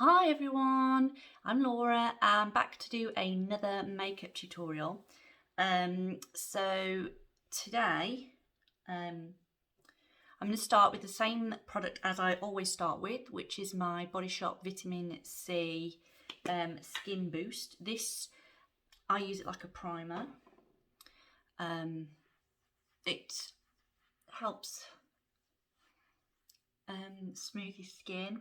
Hi everyone, I'm Laura. I'm back to do another makeup tutorial. So today I'm going to start with the same product as I always start with, which is my Body Shop Vitamin C Skin Boost. This, I use it like a primer. It helps smooth your skin,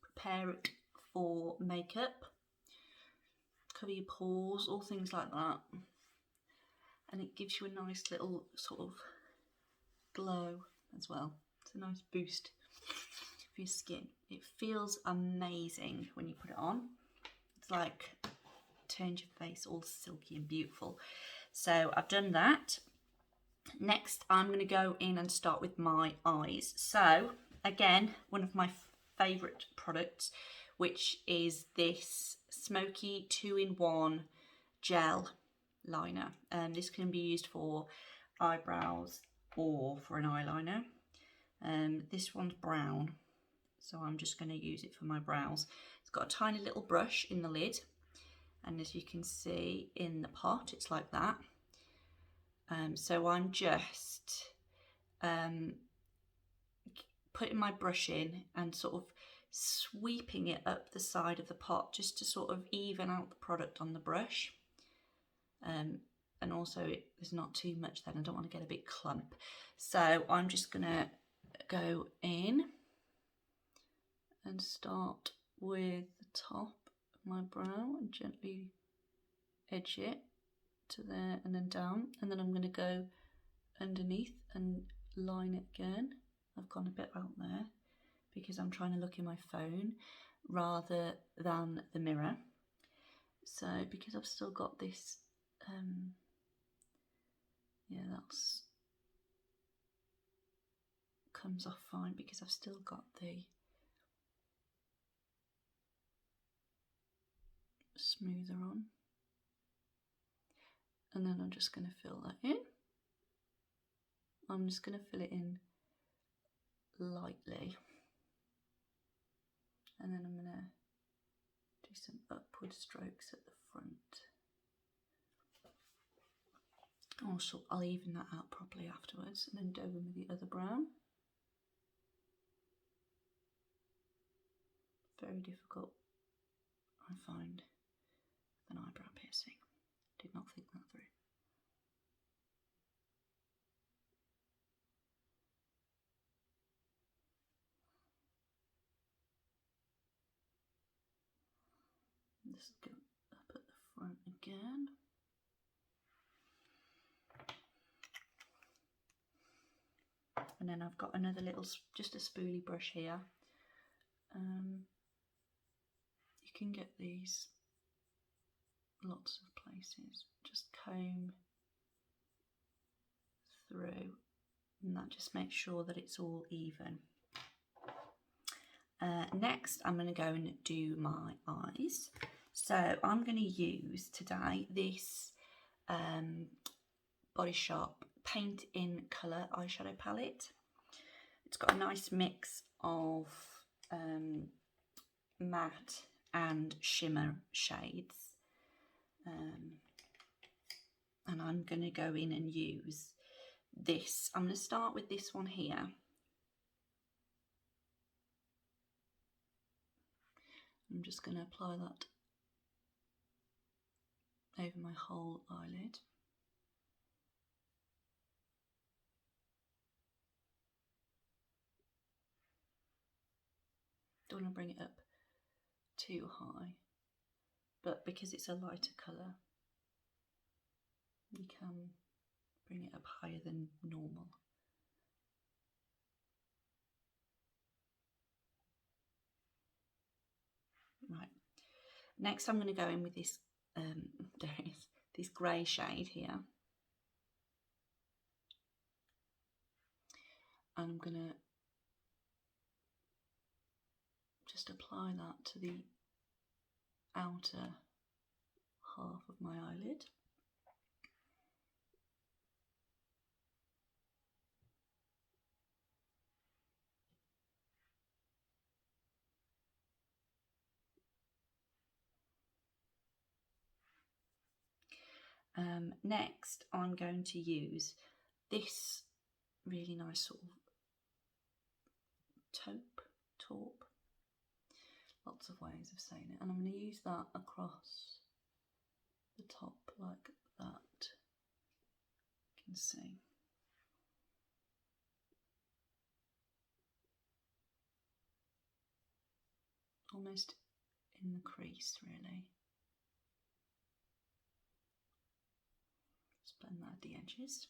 prepare it for makeup, cover your pores, all things like that, and it gives you a nice little sort of glow as well. It's a nice boost for your skin. It feels amazing when you put it on. It's like turns your face all silky and beautiful. So I've done that. Next I'm going to go in and start with my eyes. So again, one of my favourite products, which is this smoky 2-in-1 gel liner. This can be used for eyebrows or for an eyeliner. This one's brown, so I'm just going to use it for my brows. It's got a tiny little brush in the lid, and as you can see in the pot, it's like that. So I'm just putting my brush in and sort of sweeping it up the side of the pot just to sort of even out the product on the brush. And also there's not too much then, I don't want to get a big clump. So I'm just going to go in and start with the top of my brow and gently edge it to there and then down, and then I'm going to go underneath and line it again. I've gone a bit out there because I'm trying to look in my phone rather than the mirror. So because I've still got this, yeah, that's comes off fine because I've still got the smoother on. And then I'm just going to fill that in. I'm just going to fill it in lightly. And then I'm going to do some upward strokes at the front. Also, I'll even that out properly afterwards, and then go in with the other brown. Very difficult, I find, with an eyebrow piercing. Did not think that through. Just go up at the front again. And then I've got another little, just a spoolie brush here. You can get these lots of places. Just comb through, and that just makes sure that it's all even. Next, I'm going to go and do my eyes. So I'm going to use today this Body Shop Paint in Colour eyeshadow palette. It's got a nice mix of matte and shimmer shades. And I'm going to go in and use this. I'm going to start with this one here. I'm just going to apply that over my whole eyelid. Don't want to bring it up too high, but because it's a lighter colour, you can bring it up higher than normal. Right, next I'm going to go in with this, this grey shade here. I'm going to just apply that to the outer half of my eyelid. Next, I'm going to use this really nice sort of taupe, lots of ways of saying it, and I'm going to use that across the top like that. You can see. Almost in the crease, really. Just blend that at the edges.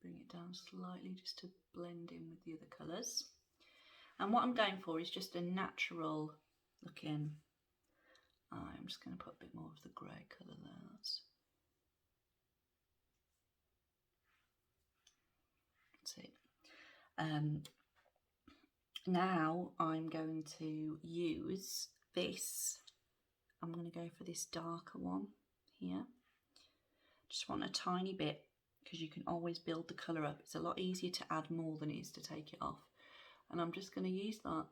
Bring it down slightly just to blend in with the other colours. And what I'm going for is just a natural looking. I'm just going to put a bit more of the grey colour there. That's it. Now I'm going to use this. I'm going to go for this darker one here. Just want a tiny bit, because you can always build the colour up. It's a lot easier to add more than it is to take it off. And I'm just going to use that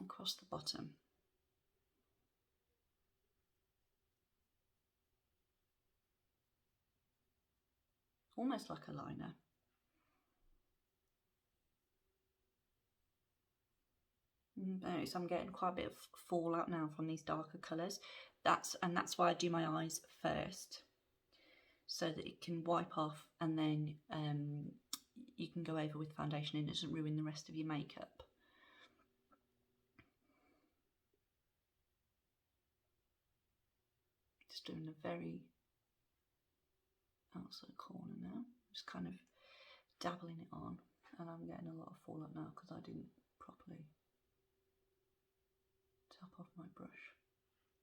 across the bottom. Almost like a liner. So I'm getting quite a bit of fallout now from these darker colours. That's why I do my eyes first, so that it can wipe off, and then you can go over with foundation and it doesn't ruin the rest of your makeup. Just doing a very outside corner now, just kind of dabbling it on, and I'm getting a lot of fallout now because I didn't properly tap off my brush,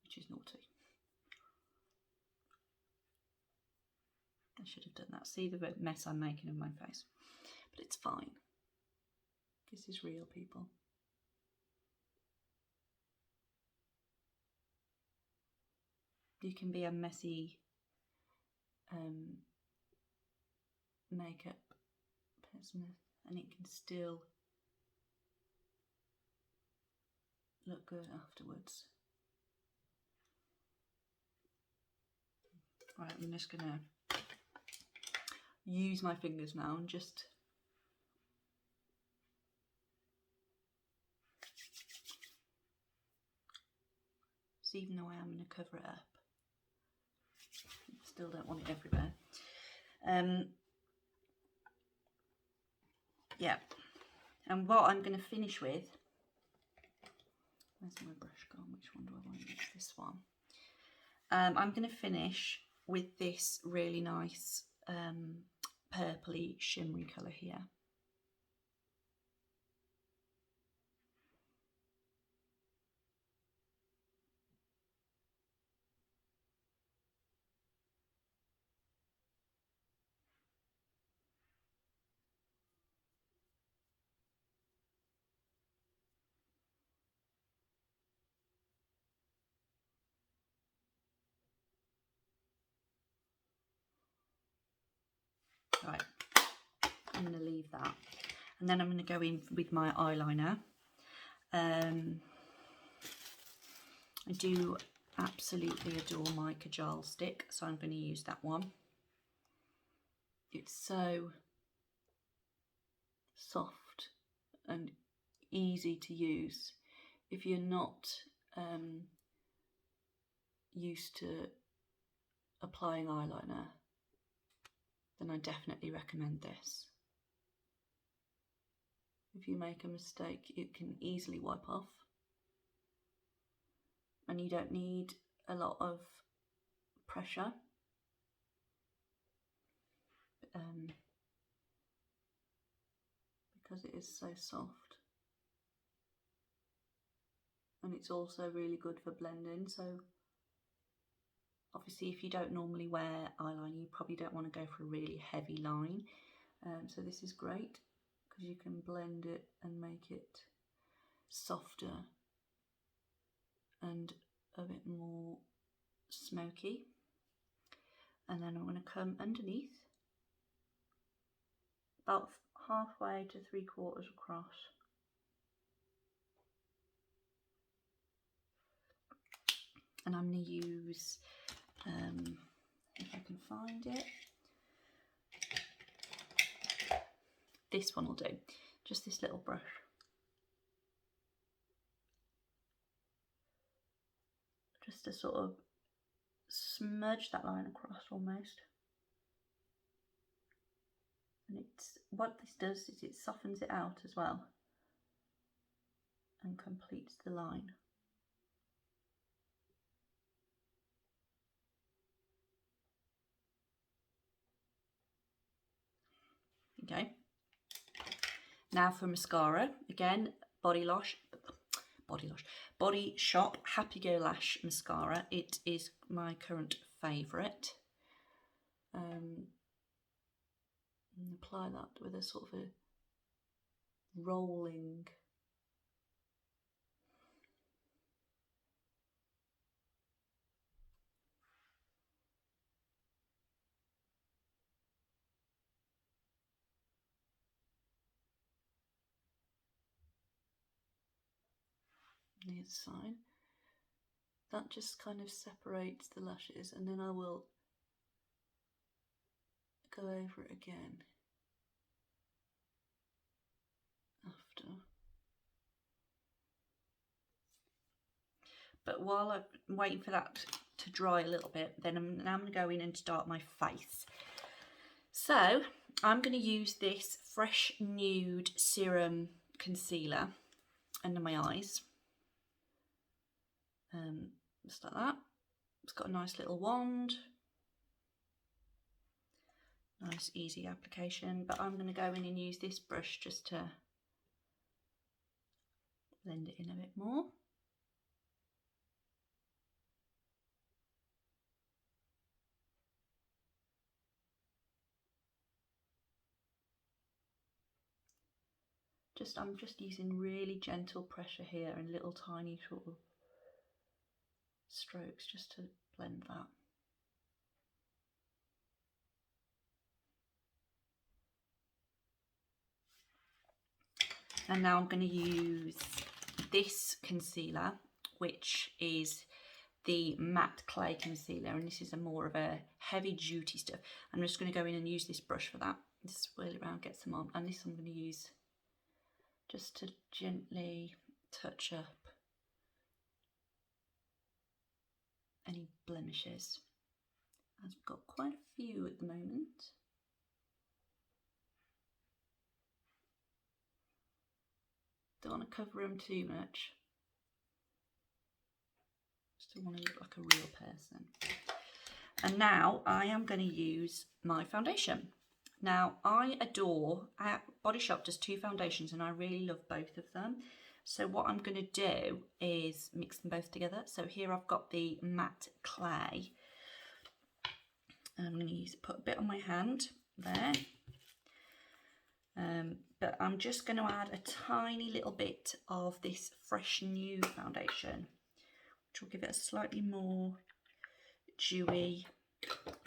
which is naughty. I should have done that. See the mess I'm making of my face, but it's fine. This is real, people. You can be a messy makeup person and it can still look good afterwards. Right, I'm just gonna use my fingers now and just so, even though I am going to cover it up, still don't want it everywhere. Yeah, and what I'm going to finish with, where's my brush gone? Which one do I want to use? This one. I'm going to finish with this really nice purpley shimmery colour here. Right, I'm going to leave that, and then I'm going to go in with my eyeliner. I do absolutely adore my Kajal stick, so I'm going to use that one. It's so soft and easy to use. If you're not used to applying eyeliner, then I definitely recommend this. If you make a mistake, it can easily wipe off, and you don't need a lot of pressure. Because it is so soft, and it's also really good for blending. So obviously if you don't normally wear eyeliner, you probably don't want to go for a really heavy line, so this is great because you can blend it and make it softer and a bit more smoky. And then I'm going to come underneath about halfway to 3/4 across, and I'm going to use, if I can find it, this one will do, just this little brush. Just to sort of smudge that line across almost. And it's, what this does is it softens it out as well and completes the line. Okay. Now for mascara, again, Body Shop Happy Go Lash mascara. It is my current favourite. And apply that with a sort of a rolling. The other side. That just kind of separates the lashes, and then I will go over it again after. But while I'm waiting for that to dry a little bit, then I'm going to go in and start my face. So I'm going to use this Fresh Nude Serum Concealer under my eyes. Just like that. It's got a nice little wand. Nice easy application, but I'm going to go in and use this brush just to blend it in a bit more. I'm just using really gentle pressure here and little tiny sort of strokes just to blend that. And now I'm going to use this concealer, which is the matte clay concealer, and this is a more of a heavy duty stuff. I'm just going to go in and use this brush for that. Just swirl it around, get some on, and this I'm going to use just to gently touch up any blemishes. I've got quite a few at the moment. Don't want to cover them too much. Still want to look like a real person. And now I am going to use my foundation. Now I adore, Body Shop does two foundations and I really love both of them. So what I'm going to do is mix them both together. So here I've got the matte clay. I'm going to put a bit on my hand there. But I'm just going to add a tiny little bit of this Fresh Nude foundation, which will give it a slightly more dewy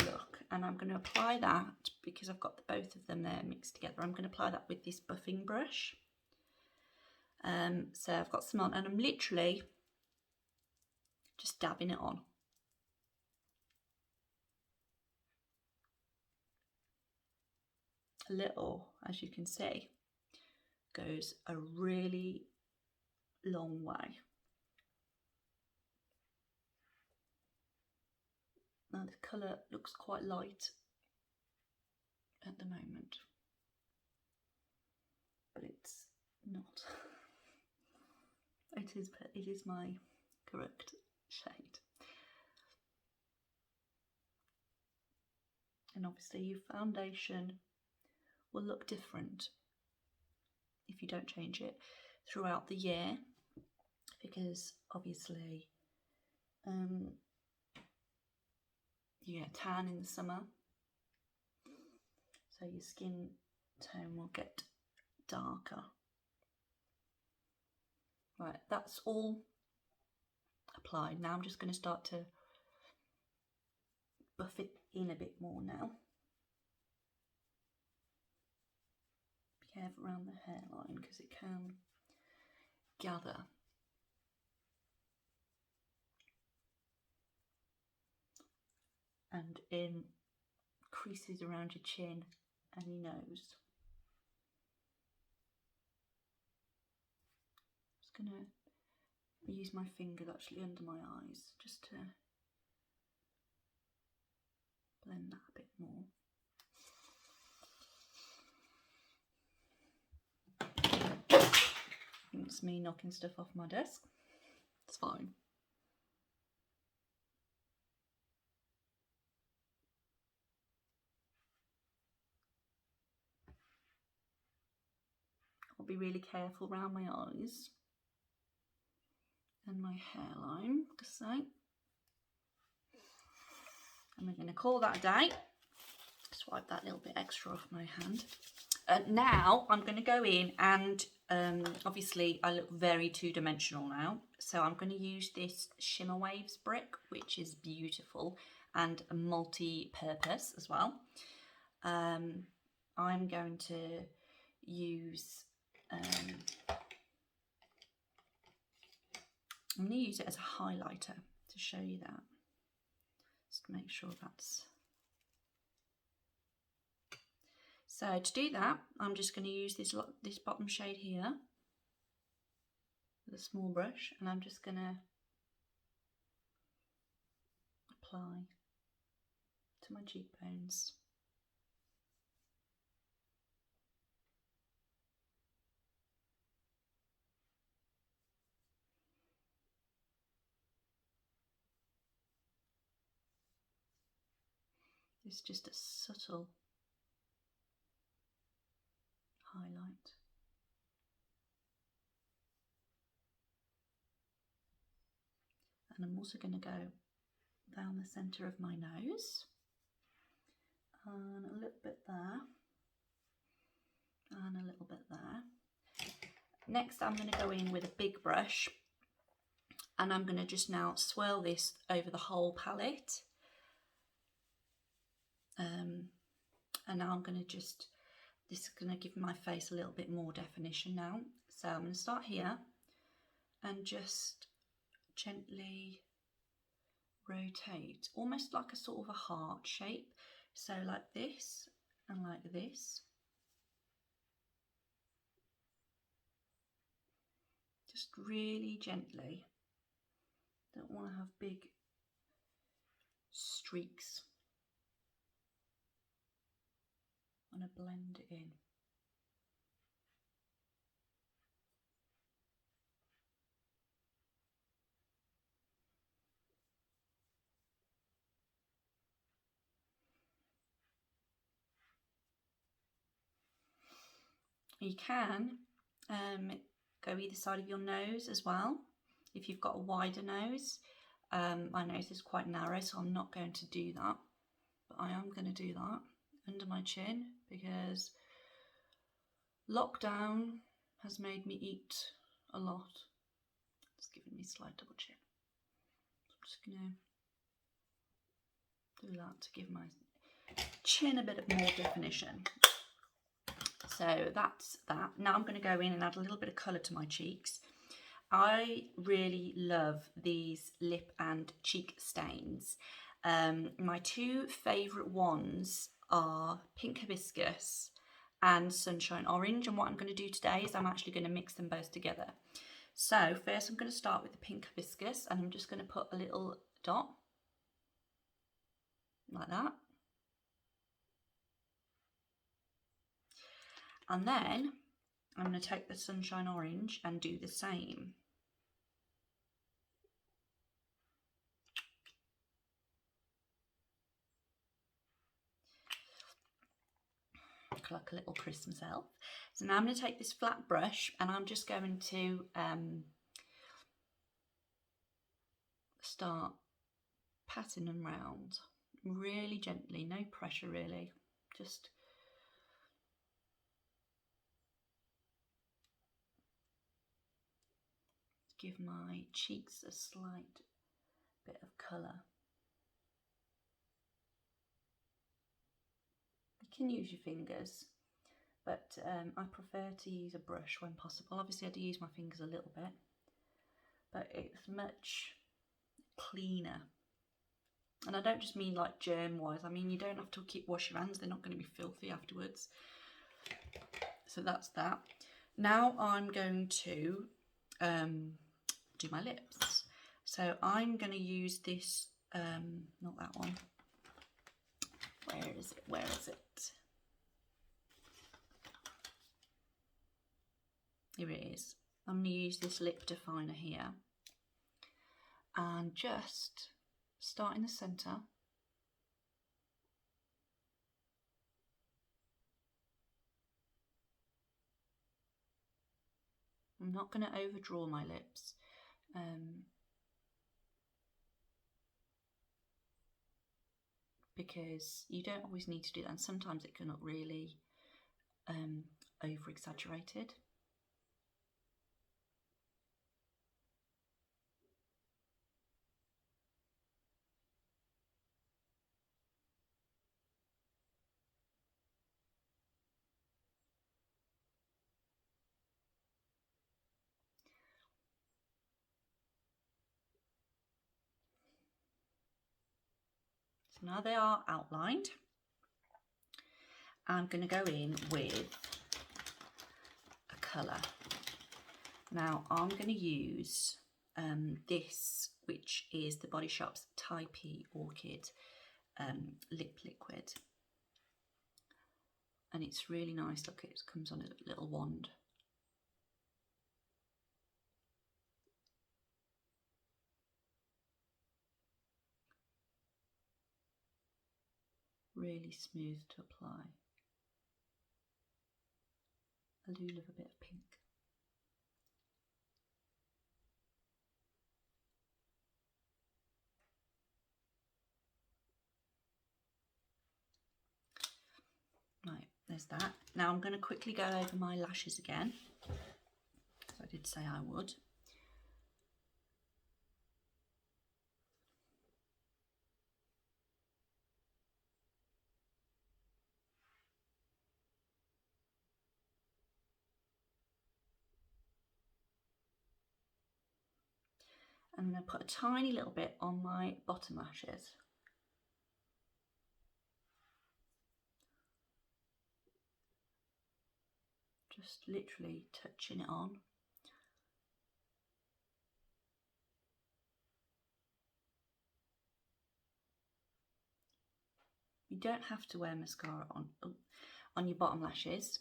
look. And I'm going to apply that, because I've got both of them there mixed together, I'm going to apply that with this buffing brush. So I've got some on, and I'm literally just dabbing it on. A little, as you can see, goes a really long way. Now the colour looks quite light at the moment, but it's not. It is my correct shade. And obviously your foundation will look different if you don't change it throughout the year, because obviously you get tan in the summer, so your skin tone will get darker. Right, that's all applied. Now I'm just going to start to buff it in a bit more now. Be careful around the hairline because it can gather. and in creases around your chin and your nose. Just gonna use my fingers actually under my eyes just to blend that a bit more. It's me knocking stuff off my desk. It's fine. I'll be really careful around my eyes and my hairline, just so. And we're going to call that a day. Swipe that little bit extra off my hand. Now I'm going to go in and obviously I look very two-dimensional now, so I'm going to use this Shimmer Waves brick, which is beautiful and multi-purpose as well. I'm going to use I'm going to use it as a highlighter to show you that. Just to make sure that's... So to do that, I'm just going to use this bottom shade here with a small brush, and I'm just going to apply to my cheekbones. It's just a subtle highlight. And I'm also going to go down the centre of my nose, and a little bit there, and a little bit there. Next I'm going to go in with a big brush, and I'm going to just now swirl this over the whole palette. And now I'm going to just, this is going to give my face a little bit more definition now. So I'm going to start here and just gently rotate, almost like a sort of a heart shape. So like this and like this. Just really gently. Don't want to have big streaks. I want to blend it in. You can go either side of your nose as well, if you've got a wider nose. My nose is quite narrow, so I'm not going to do that, but I am going to do that under my chin, because lockdown has made me eat a lot. It's giving me a slight double chin. So I'm just going to do that to give my chin a bit of more definition. So that's that. Now I'm going to go in and add a little bit of colour to my cheeks. I really love these lip and cheek stains. My two favourite ones are Pink Hibiscus and Sunshine Orange, and what I'm going to do today is I'm actually going to mix them both together. So first I'm going to start with the Pink Hibiscus, and I'm just going to put a little dot like that. And then I'm going to take the Sunshine Orange and do the same. Look like a little Christmas elf. So now I'm going to take this flat brush, and I'm just going to start patting them round really gently, no pressure really, just give my cheeks a slight bit of colour. You can use your fingers, but I prefer to use a brush when possible. Obviously I do use my fingers a little bit, but it's much cleaner And I don't just mean like germ wise, I mean you don't have to keep wash your hands, they're not going to be filthy afterwards. So that's that. Now I'm going to do my lips. So I'm going to use this, not that one. Where is it? Where is it? Here it is. I'm going to use this lip definer here and just start in the centre. I'm not going to overdraw my lips. Because you don't always need to do that, and sometimes it can look really over exaggerated. So now they are outlined, I'm going to go in with a colour. Now I'm going to use this, which is the Body Shop's Taipei Orchid lip liquid, and it's really nice. Look, it comes on a little wand. Really smooth to apply. I do love a bit of pink. Right, there's that. Now I'm going to quickly go over my lashes again, as I did say I would. I'm going to put a tiny little bit on my bottom lashes. Just literally touching it on. You don't have to wear mascara on your bottom lashes.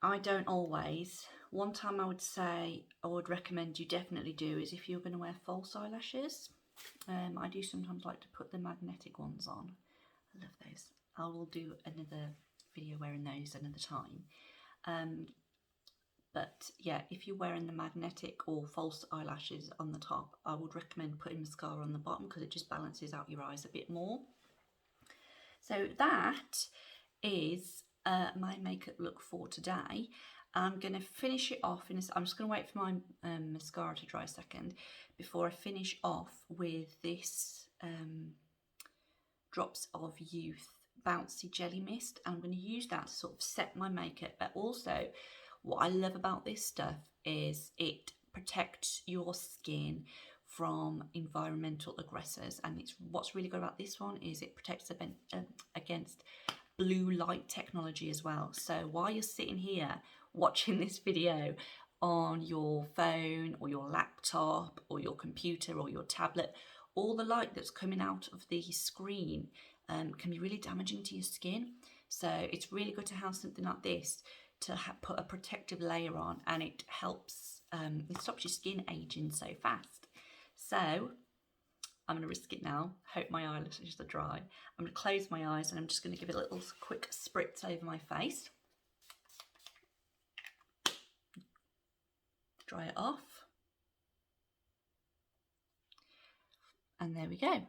I don't always. One time I would recommend you definitely do is if you're going to wear false eyelashes. I do sometimes like to put the magnetic ones on. I love those. I will do another video wearing those another time. But yeah, if you're wearing the magnetic or false eyelashes on the top, I would recommend putting mascara on the bottom because it just balances out your eyes a bit more. So that is my makeup look for today. I'm going to finish it off in I'm just going to wait for my mascara to dry a second before I finish off with this Drops of Youth Bouncy Jelly Mist. I'm going to use that to sort of set my makeup, but also what I love about this stuff is it protects your skin from environmental aggressors, and it's what's really good about this one is it protects against blue light technology as well. So while you're sitting here watching this video on your phone or your laptop or your computer or your tablet, all the light that's coming out of the screen can be really damaging to your skin. So it's really good to have something like this to put a protective layer on, and it helps, it stops your skin aging so fast. So I'm going to risk it now. Hope my eyelashes are dry. I'm going to close my eyes and I'm just going to give it a little quick spritz over my face. Dry it off. And there we go.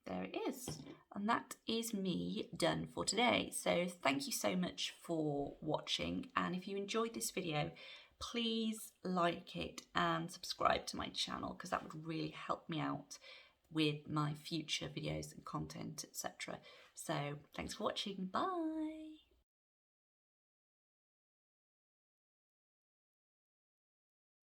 There it is. And that is me done for today. So thank you so much for watching. And if you enjoyed this video, please like it and subscribe to my channel because that would really help me out with my future videos and content, etc. So thanks for watching. Bye.